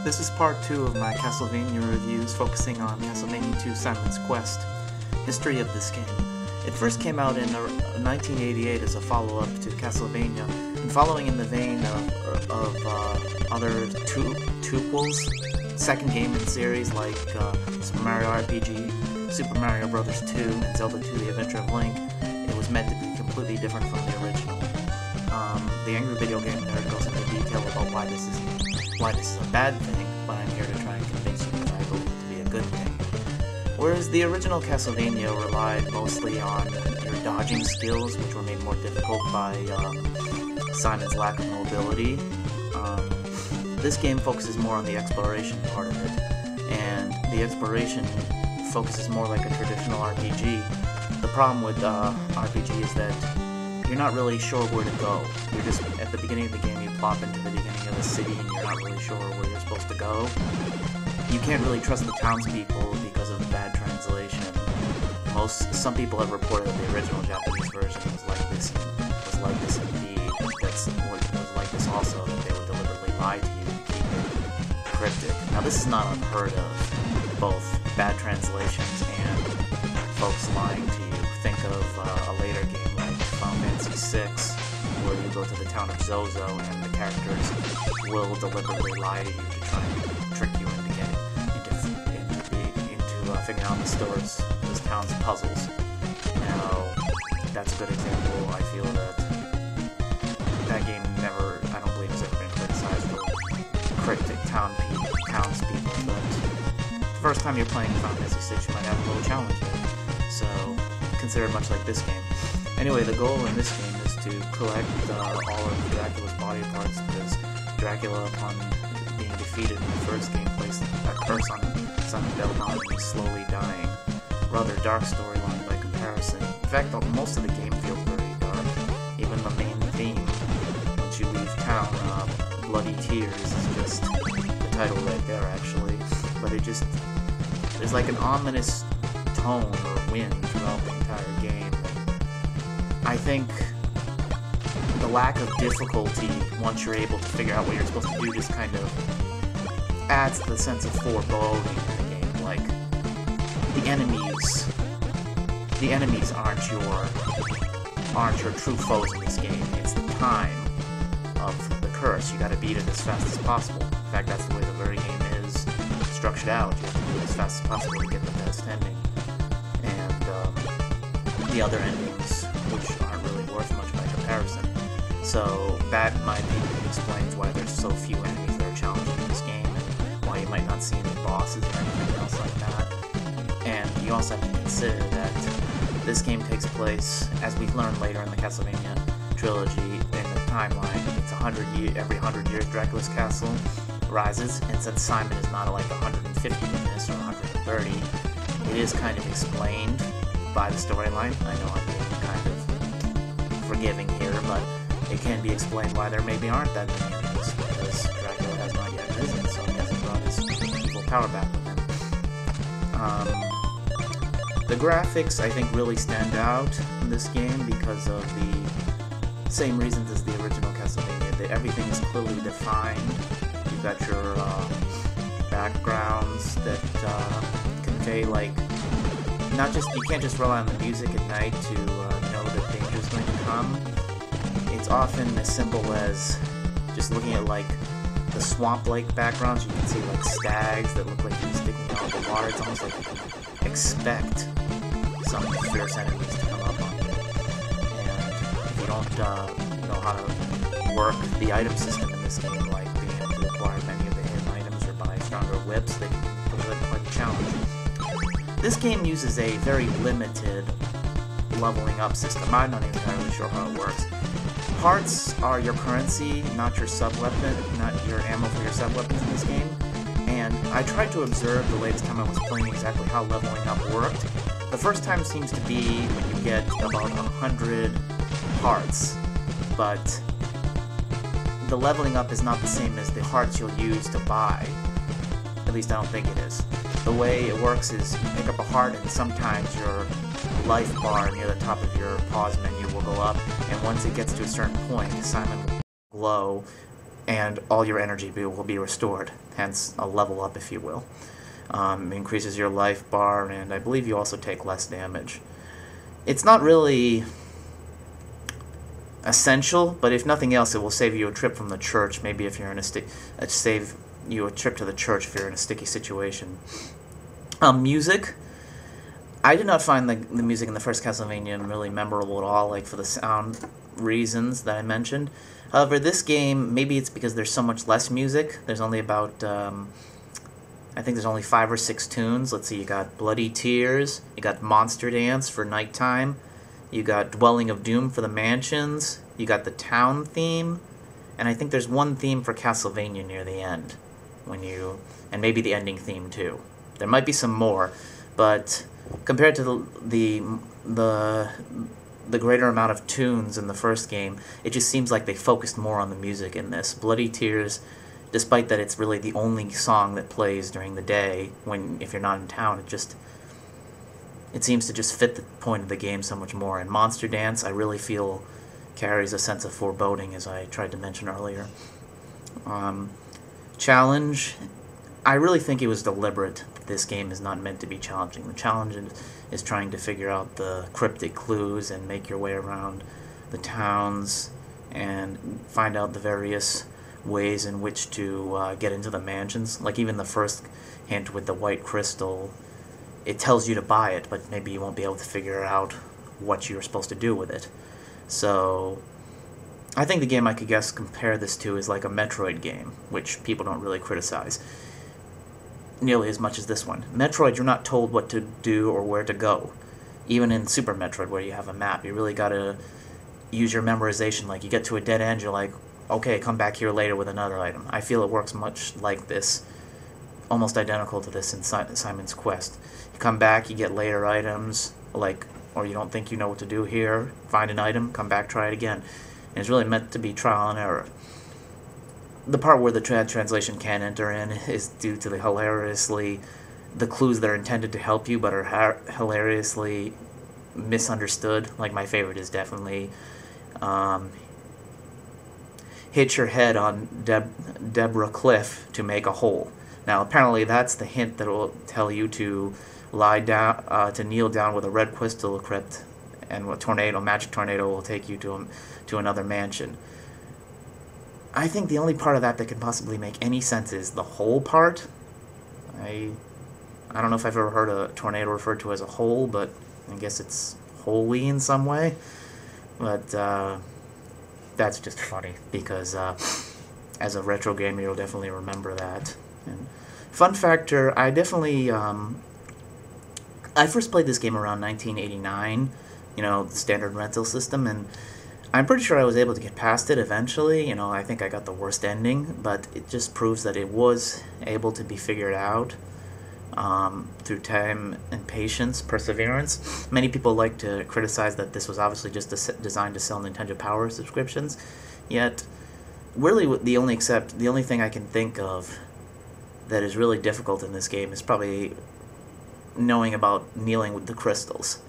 This is part 2 of my Castlevania reviews focusing on Castlevania 2 Simon's Quest. History of this game. It first came out in 1988 as a follow-up to Castlevania, and following in the vein of other tuples, second game in series like Super Mario RPG, Super Mario Bros. 2, and Zelda 2 The Adventure of Link, it was meant to be completely different from the original. The Angry Video Game Nerd goes into detail about why this is a bad thing, but I'm here to try and convince you that I believe it to be a good thing. Whereas the original Castlevania relied mostly on your dodging skills, which were made more difficult by Simon's lack of mobility, this game focuses more on the exploration part of it, and the exploration focuses more like a traditional RPG. The problem with RPG is that you're not really sure where to go. You're just, at the beginning of the game, you plop into the beginning of the city and you're not really sure where you're supposed to go. You can't really trust the townspeople because of bad translation. Some people have reported that the original Japanese version was like this indeed. It was like this also, that they would deliberately lie to you to keep it cryptic. Now this is not unheard of, both bad translations and folks lying to you. Think of a later game like Final Fantasy VI, where you go to the town of Zozo and the characters will deliberately lie to you to try and trick you into figuring out this town's puzzles. Now, that's a good example. I feel that game I don't believe has ever been criticized for cryptic townspeople, but the first time you're playing Final Fantasy VI, you might have a little challenge there. So, consider it much like this game. Anyway, the goal in this game is to collect all of Dracula's body parts, because Dracula, upon being defeated in the first game, placed a curse on Simon Belmont and he's slowly dying. Rather dark storyline by comparison. In fact, most of the game feels very dark. Even the main theme, once you leave town, Bloody Tears, is just the title right there, actually. But there's like an ominous tone or wind throughout the entire game. I think the lack of difficulty, once you're able to figure out what you're supposed to do, just kind of adds to the sense of foreboding in the game. Like, the enemies aren't your true foes in this game. It's the time of the curse. You gotta beat it as fast as possible. In fact, that's the way the very game is structured out. You have to do it as fast as possible to get the best ending. And the other endings, which aren't really worth much by comparison. So that, in my opinion, explains why there's so few enemies that are challenging in this game, and why you might not see any bosses or anything else like that. And you also have to consider that this game takes place, as we've learned later in the Castlevania trilogy, in the timeline. It's every 100 years Dracula's castle rises, and since Simon is not like 150 in this or 130, it is kind of explained by the storyline. I know I'm being kind of forgiving here, but it can be explained why there maybe aren't that many enemies, because Dracula has not yet risen, so he hasn't brought his evil power back with him. The graphics, I think, really stand out in this game because of the same reasons as the original Castlevania. That everything is clearly defined. You've got your backgrounds that convey, like, you can't just rely on the music at night to know that danger is going to come. It's often as simple as just looking at, like, the swamp-like backgrounds. You can see, like, stags that look like they're sticking out of the water. It's almost like you can expect some fierce enemies to come up on you. And if you don't know how to work the item system in this game, like being able to acquire many of the hidden items or buy stronger whips, they can present quite a challenge. This game uses a very limited leveling up system. I'm not even entirely sure how it works. Hearts are your currency, not your sub-weapon, not your ammo for your sub-weapons in this game. And I tried to observe the latest time I was playing exactly how leveling up worked. The first time seems to be when you get about 100 hearts, but the leveling up is not the same as the hearts you'll use to buy. At least I don't think it is. The way it works is you pick up a heart and sometimes your life bar near the top of your pause menu will go up, and once it gets to a certain point, Simon will glow and all your energy will be restored, hence a level up, if you will. Increases your life bar, and I believe you also take less damage. It's not really essential, but if nothing else, it will save you a trip from the church. Maybe if you're in save you a trip to the church if you're in a sticky situation. Music. I did not find the music in the first Castlevania really memorable at all, like for the sound reasons that I mentioned. However, this game, maybe it's because there's so much less music. There's only about, I think there's only 5 or 6 tunes. Let's see, you got Bloody Tears, you got Monster Dance for nighttime, you got Dwelling of Doom for the mansions, you got the town theme, and I think there's one theme for Castlevania near the end, and maybe the ending theme too. There might be some more, but compared to the greater amount of tunes in the first game, it just seems like they focused more on the music in this. Bloody Tears, despite that it's really the only song that plays during the day if you're not in town, it seems to just fit the point of the game so much more. And Monster Dance, I really feel carries a sense of foreboding, as I tried to mention earlier. Challenge, I really think it was deliberate. This game is not meant to be challenging. The challenge is trying to figure out the cryptic clues and make your way around the towns and find out the various ways in which to get into the mansions. Like even the first hint with the white crystal, it tells you to buy it, but maybe you won't be able to figure out what you're supposed to do with it. So I think the game I could compare this to is like a Metroid game, which people don't really criticize nearly as much as this one. Metroid, you're not told what to do or where to go. Even in Super Metroid, where you have a map, you really gotta use your memorization. Like, you get to a dead end, you're like, okay, come back here later with another item. I feel it works much like this, almost identical to this in Simon's Quest. You come back, you get later items, or you don't think you know what to do here, find an item, come back, try it again. And it's really meant to be trial and error. The part where the translation can enter in is due to the clues that are intended to help you but are hilariously misunderstood. Like, my favorite is definitely hit your head on Deborah Cliff to make a hole. Now, apparently that's the hint that will tell you to lie down, to kneel down with a red crystal crypt, and a magic tornado will take you to another mansion. I think the only part of that can possibly make any sense is the hole part. I don't know if I've ever heard a tornado referred to as a hole, but I guess it's holy in some way. But that's just funny, because as a retro gamer, you'll definitely remember that. And fun factor, I definitely... I first played this game around 1989, the standard rental system, and I'm pretty sure I was able to get past it eventually. I think I got the worst ending, but it just proves that it was able to be figured out through time and patience, perseverance. Many people like to criticize that this was obviously just designed to sell Nintendo Power subscriptions, yet really the only thing I can think of that is really difficult in this game is probably knowing about kneeling with the crystals.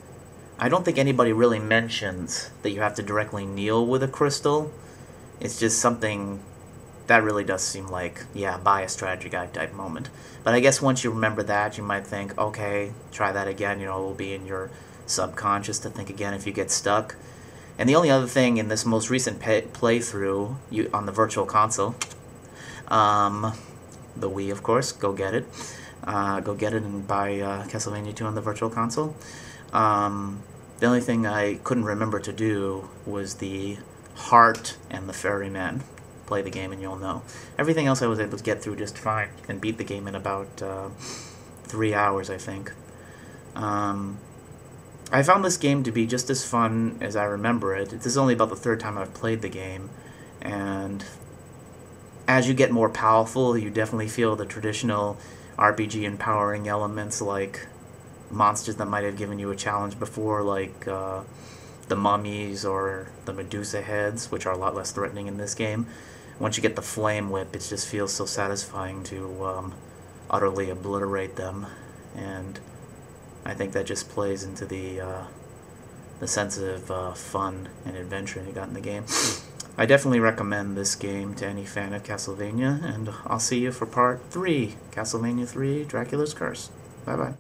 I don't think anybody really mentions that you have to directly kneel with a crystal. It's just something that really does seem like, yeah, buy a strategy guide type moment. But I guess once you remember that, you might think, okay, try that again. It will be in your subconscious to think again if you get stuck. And the only other thing in this most recent playthrough on the Virtual Console, the Wii, of course, go get it. Go get it and buy Castlevania 2 on the Virtual Console. The only thing I couldn't remember to do was the heart and the ferryman. Play the game and you'll know. Everything else I was able to get through just fine and beat the game in about 3 hours, I think. I found this game to be just as fun as I remember it. This is only about the 3rd time I've played the game, and as you get more powerful, you definitely feel the traditional RPG empowering elements, like monsters that might have given you a challenge before, like the mummies or the Medusa heads, which are a lot less threatening in this game. Once you get the flame whip, it just feels so satisfying to utterly obliterate them, and I think that just plays into the sense of fun and adventure you got in the game. I definitely recommend this game to any fan of Castlevania, and I'll see you for part 3, Castlevania 3, Dracula's Curse. Bye-bye.